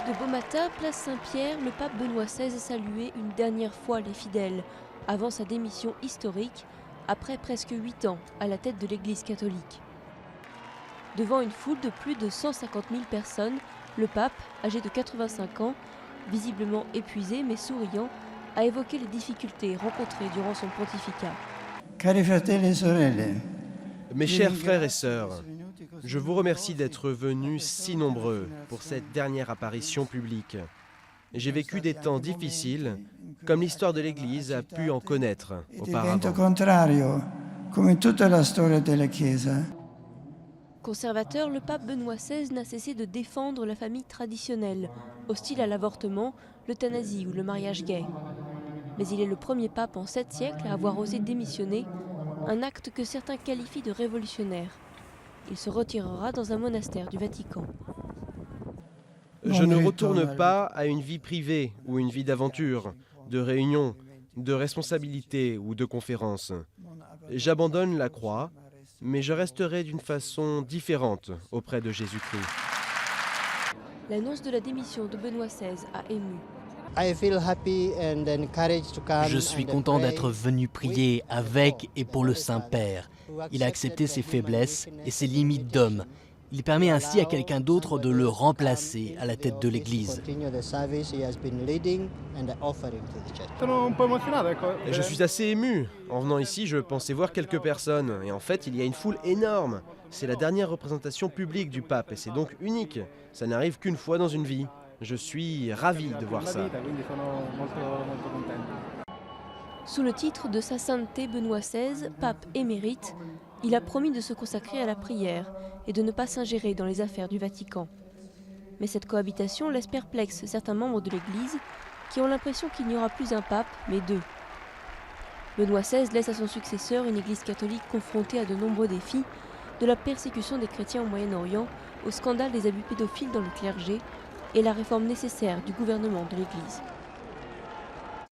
de beau matin, place Saint-Pierre, le pape Benoît XVI saluait une dernière fois les fidèles, avant sa démission historique, après presque 8 ans à la tête de l'Église catholique. Devant une foule de plus de 150 000 personnes, le pape, âgé de 85 ans, visiblement épuisé mais souriant, a évoqué les difficultés rencontrées durant son pontificat. Cari fratelli e sorelle, Mes chers frères et sœurs, je vous remercie d'être venus si nombreux pour cette dernière apparition publique. J'ai vécu des temps difficiles, comme l'histoire de l'Église a pu en connaître auparavant. contrario, come tutta la storia della Chiesa. Conservateur, le pape Benoît XVI n'a cessé de défendre la famille traditionnelle, hostile à l'avortement, l'euthanasie ou le mariage gay. Mais il est le premier pape en 7 siècles à avoir osé démissionner, un acte que certains qualifient de révolutionnaire. Il se retirera dans un monastère du Vatican. Je ne retourne pas à une vie privée ou une vie d'aventure, de réunion, de responsabilité ou de conférence. J'abandonne la croix, mais je resterai d'une façon différente auprès de Jésus-Christ. L'annonce de la démission de Benoît XVI a ému. Je suis content d'être venu prier avec et pour le Saint-Père. Il a accepté ses faiblesses et ses limites d'homme. Il permet ainsi à quelqu'un d'autre de le remplacer à la tête de l'Église. Je suis assez ému. En venant ici, je pensais voir quelques personnes. Et en fait, il y a une foule énorme. C'est la dernière représentation publique du pape et c'est donc unique. Ça n'arrive qu'une fois dans une vie. Je suis ravi de voir ça. Sous le titre de Sa Sainteté Benoît XVI, pape émérite, il a promis de se consacrer à la prière et de ne pas s'ingérer dans les affaires du Vatican. Mais cette cohabitation laisse perplexe certains membres de l'Église qui ont l'impression qu'il n'y aura plus un pape, mais 2. Benoît XVI laisse à son successeur une Église catholique confrontée à de nombreux défis, de la persécution des chrétiens au Moyen-Orient au scandale des abus pédophiles dans le clergé et la réforme nécessaire du gouvernement de l'Église.